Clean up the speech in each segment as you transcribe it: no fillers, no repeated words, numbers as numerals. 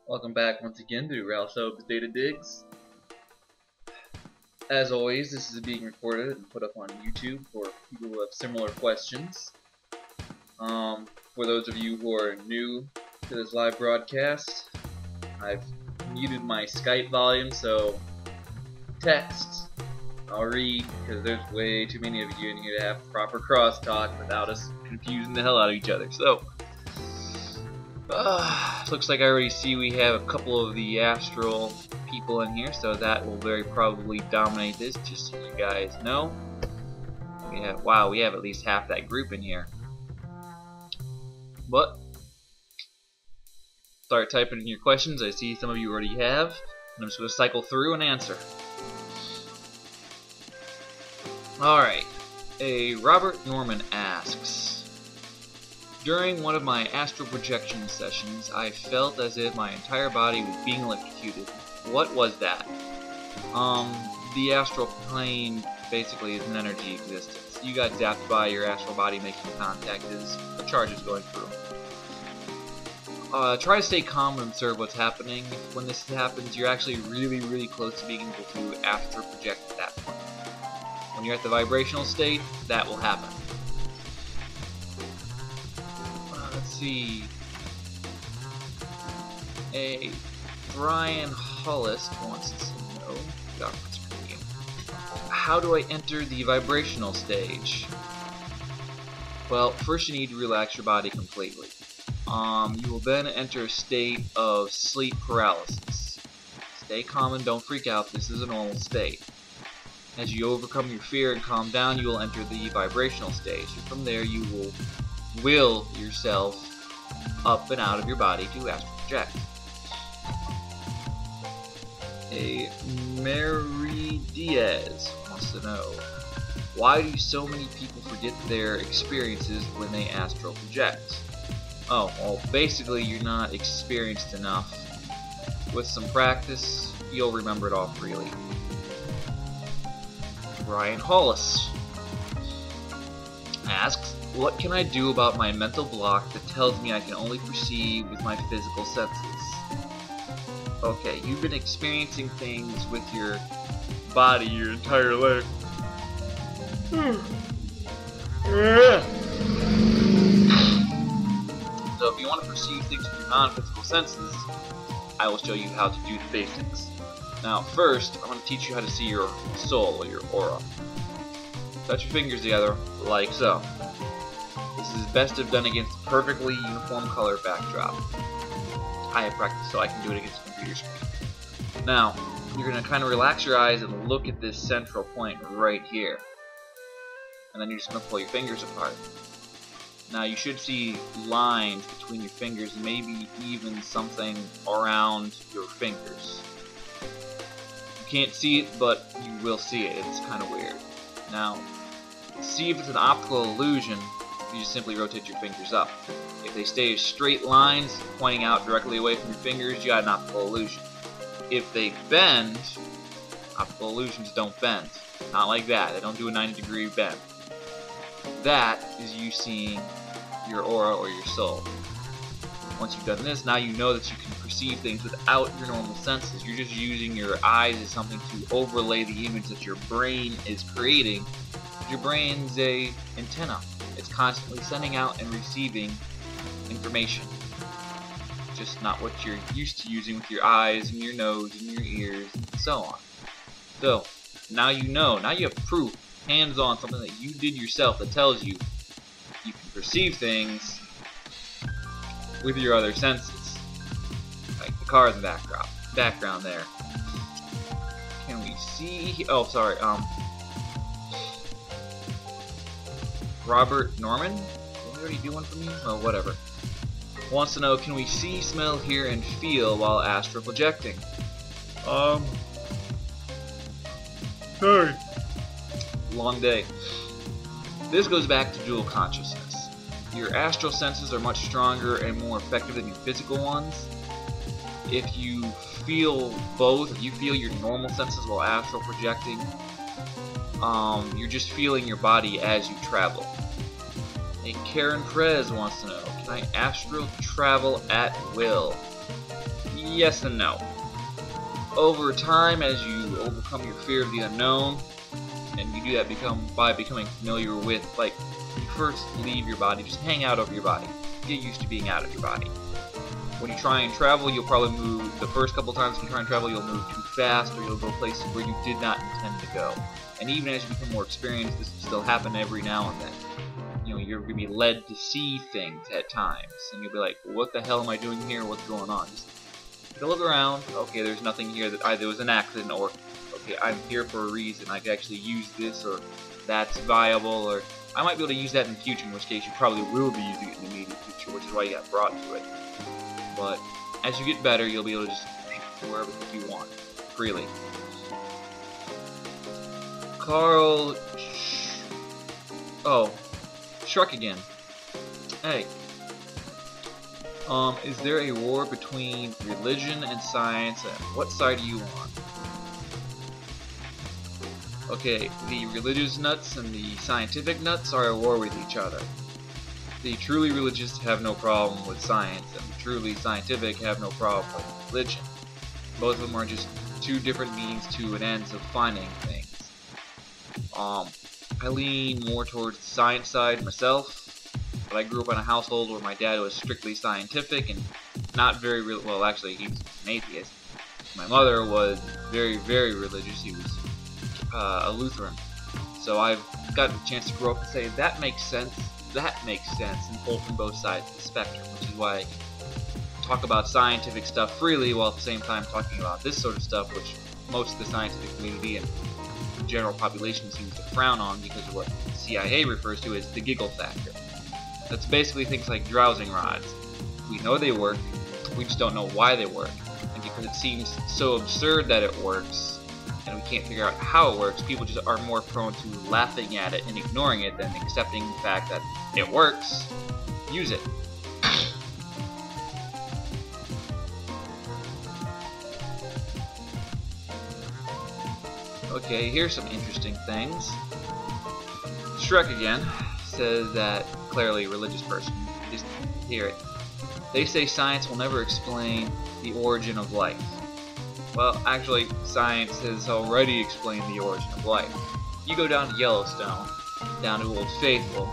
Welcome back once again to Ralsoebs Data Digs. As always, this is being recorded and put up on YouTube for people who have similar questions. For those of you who are new to this live broadcast, I've muted my Skype volume, so texts I'll read because there's way too many of you in here to have proper crosstalk without us confusing the hell out of each other. So, looks like I already see we have a couple of the Astral people in here, so that will very probably dominate this, just so you guys know. Wow, we have at least half that group in here. But, start typing in your questions. I see some of you already have, and I'm just going to cycle through and answer. Alright, Robert Norman asks, during one of my astral projection sessions, I felt as if my entire body was being electrocuted. What was that? The astral plane basically is an energy existence. You got zapped by your astral body making contact as the charge is going through. Try to stay calm and observe what's happening. When this happens, you're actually really close to being able to astral project at that point. When you're at the vibrational state, that will happen. Let's see. Brian Hollis wants to know, how do I enter the vibrational stage? Well, first you need to relax your body completely. You will then enter a state of sleep paralysis. Stay calm and don't freak out. This is a normal state. As you overcome your fear and calm down, you will enter the vibrational stage. And from there, you will yourself up and out of your body to astral project. Mary Diaz wants to know, why do so many people forget their experiences when they astral project? Oh, well, basically you're not experienced enough. With some practice, you'll remember it all freely. Brian Hollis asks, what can I do about my mental block that tells me I can only perceive with my physical senses? Okay, you've been experiencing things with your body your entire life. So if you want to perceive things with your non-physical senses, I will show you how to do the basics. Now first, I'm going to teach you how to see your soul, or your aura. Touch your fingers together, like so. This is best if done against a perfectly uniform color backdrop. I have practice, so I can do it against a computer screen. Now, you're going to kind of relax your eyes and look at this central point right here. And then you're just going to pull your fingers apart. Now, you should see lines between your fingers, maybe even something around your fingers. You can't see it, but you will see it. It's kind of weird. Now, see if it's an optical illusion. You just simply rotate your fingers up. If they stay as straight lines pointing out directly away from your fingers, you got an optical illusion. If they bend, optical illusions don't bend. Not like that. They don't do a 90-degree bend. That is you seeing your aura or your soul. Once you've done this, now you know that you can perceive things without your normal senses. You're just using your eyes as something to overlay the image that your brain is creating. Your brain's a antenna. It's constantly sending out and receiving information. Just not what you're used to using with your eyes and your nose and your ears and so on. So, now you know. Now you have proof, hands-on, something that you did yourself that tells you you can perceive things with your other senses. Like the car in the background there. Can we see? Oh, sorry. Robert Norman? Did we already do one for me? Oh, whatever. Wants to know, can we see, smell, hear, and feel while astral projecting? Sorry. Long day. This goes back to dual consciousness. Your astral senses are much stronger and more effective than your physical ones. If you feel both, if you feel your normal senses while astral projecting, you're just feeling your body as you travel. And Karen Perez wants to know, can I astral travel at will? yes and no. Over time, as you overcome your fear of the unknown, and you do that by becoming familiar with, like, when you first leave your body, just hang out over your body. Get used to being out of your body. When you try and travel, you'll probably move, the first couple times you try and travel, you'll move too fast, or you'll go places where you did not intend to go. And even as you become more experienced, this will still happen every now and then. You know, you're going to be led to see things at times, and you'll be like, what the hell am I doing here? What's going on? Just look around. Okay, there's nothing here that either was an accident, or okay, I'm here for a reason. I could actually use this, or that's viable, or I might be able to use that in the future, in which case you probably will be using it in the immediate future, which is why you got brought to it. But as you get better, you'll be able to just go wherever you want, freely. Carl... Oh, Shrek again. Hey. Is there a war between religion and science, and what side do you want? Okay, the religious nuts and the scientific nuts are at war with each other. The truly religious have no problem with science, and the truly scientific have no problem with religion. Both of them are just two different means to an end of finding things. I lean more towards the science side myself. But I grew up in a household where my dad was strictly scientific and not very well, actually, he was an atheist. My mother was very, very religious. He was a Lutheran. So I've got the chance to grow up and say, that makes sense, and pull from both sides of the spectrum, which is why I can talk about scientific stuff freely while at the same time talking about this sort of stuff, which most of the scientific community and the general population seems to frown on because of what the CIA refers to as the giggle factor. That's basically things like dowsing rods. We know they work, we just don't know why they work. And because it seems so absurd that it works, and we can't figure out how it works, people just are more prone to laughing at it and ignoring it than accepting the fact that it works. Use it. Okay, here's some interesting things. Shrek again says that clearly religious person. Just hear it. They say science will never explain the origin of life. Well, actually, science has already explained the origin of life. You go down to Yellowstone, down to Old Faithful,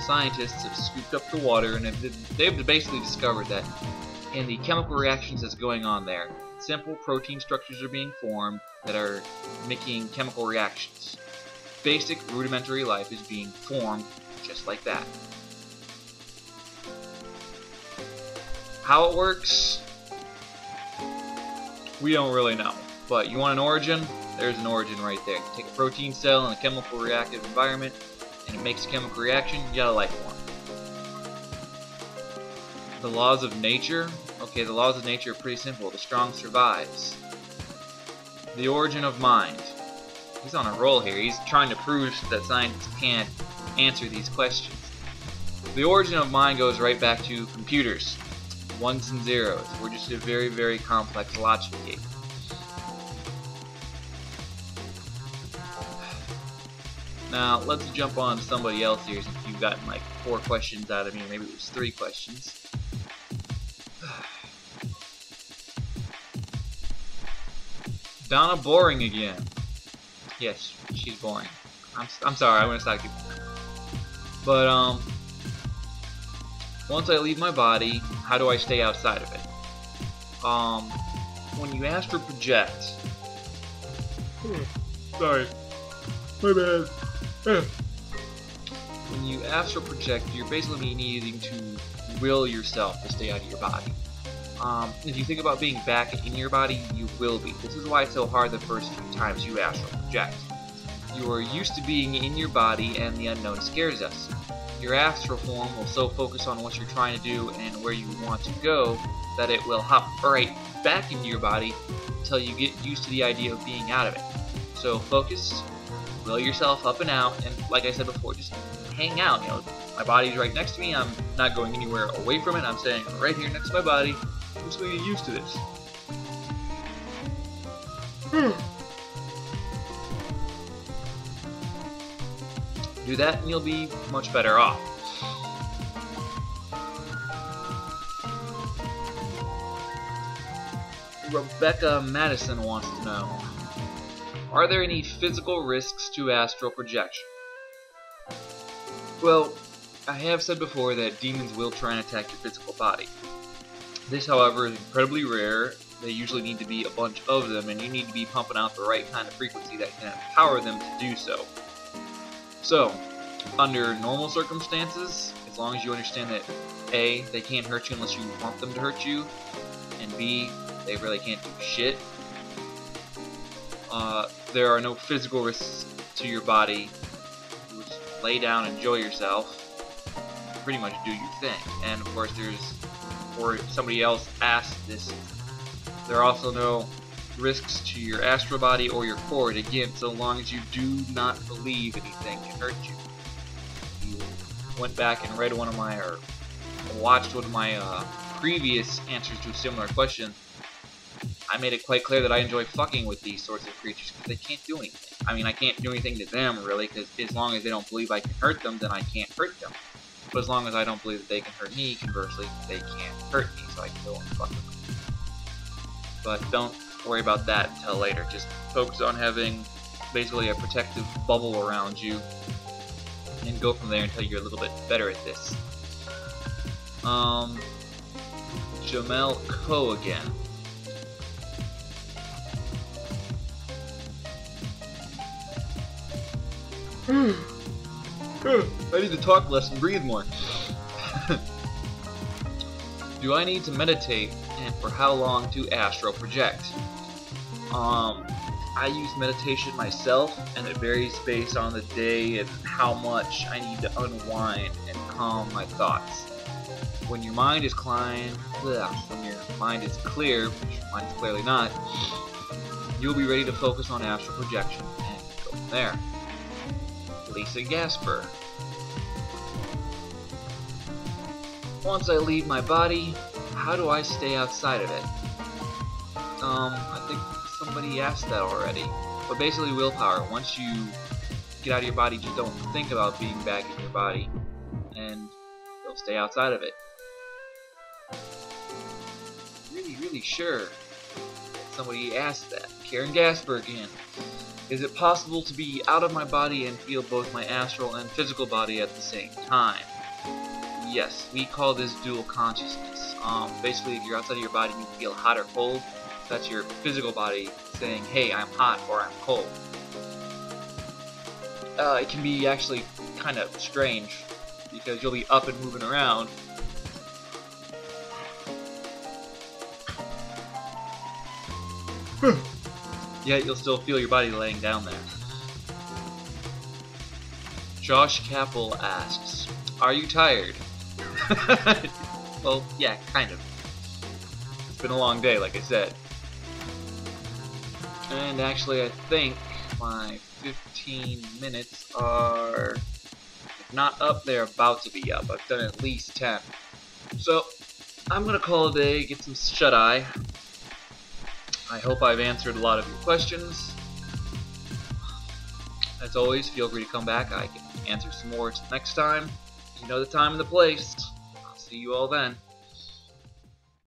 scientists have scooped up the water and they've basically discovered that in the chemical reactions that's going on there, simple protein structures are being formed that are making chemical reactions. Basic rudimentary life is being formed just like that. How it works, we don't really know. But you want an origin? There's an origin right there. You take a protein cell in a chemical reactive environment, and it makes a chemical reaction, you got a life form. The laws of nature? Okay, the laws of nature are pretty simple. The strong survives. The origin of mind. He's on a roll here. He's trying to prove that science can't answer these questions. The origin of mind goes right back to computers. Ones and zeros. We're just a very, very complex logic gate. Now, let's jump on to somebody else here since you've gotten like 4 questions out of me, or maybe it was 3 questions. Donna boring again. Yes, she's boring. I'm sorry, I'm gonna stop you. But once I leave my body, how do I stay outside of it? When you astral project. Sorry, my bad. When you astral project, you're basically needing to will yourself to stay out of your body. If you think about being back in your body, you will be. This is why it's so hard the first few times you astral project. You are used to being in your body, and the unknown scares us. Your astral form will so focus on what you're trying to do and where you want to go that it will hop right back into your body until you get used to the idea of being out of it. So focus, will yourself up and out, and like I said before, just hang out. You know, my body's right next to me. I'm not going anywhere away from it. I'm staying right here next to my body. I'm just going to get used to this. Do that and you'll be much better off. Rebecca Madison wants to know, are there any physical risks to astral projection? Well, I have said before that demons will try and attack your physical body. This, however, is incredibly rare. They usually need to be a bunch of them, and you need to be pumping out the right kind of frequency that can empower them to do so. So, under normal circumstances, as long as you understand that A, they can't hurt you unless you want them to hurt you, and B, they really can't do shit, there are no physical risks to your body. You just lay down, enjoy yourself, pretty much do your thing. And of course or somebody else asked this, there are also no risks to your astral body or your cord, again, so long as you do not believe anything can hurt you. You went back and read one of my, or watched one of my previous answers to a similar question, I made it quite clear that I enjoy fucking with these sorts of creatures because they can't do anything. I mean, I can't do anything to them, really, because as long as they don't believe I can hurt them, then I can't hurt them. But as long as I don't believe that they can hurt me, conversely, they can't hurt me, so I can go and fuck with them. But don't worry about that until later. Just focus on having basically a protective bubble around you, and go from there until you're a little bit better at this. Jamel Coe again. I need to talk less and breathe more. Do I need to meditate, and for how long to astral project? I use meditation myself, and it varies based on the day and how much I need to unwind and calm my thoughts. When your mind is clear, which mine is clearly not, you'll be ready to focus on astral projection and go from there. Lisa Gasper. Once I leave my body, how do I stay outside of it? I think somebody asked that already. But basically willpower. Once you get out of your body, just don't think about being back in your body, and you'll stay outside of it. Really sure somebody asked that. Karen Gasper again. Is it possible to be out of my body and feel both my astral and physical body at the same time? Yes, we call this dual consciousness. Basically, if you're outside of your body and you feel hot or cold, that's your physical body saying, hey, I'm hot or I'm cold. It can be actually kind of strange, because you'll be up and moving around, yet you'll still feel your body laying down there. Josh Capel asks, are you tired? Well, yeah, kind of. It's been a long day, like I said. And actually, I think my 15 minutes are, if not up, they're about to be up. I've done at least 10. So, I'm gonna call it a day, get some shut-eye. I hope I've answered a lot of your questions. As always, feel free to come back. I can answer some more next time. You know the time and the place. I'll see you all then.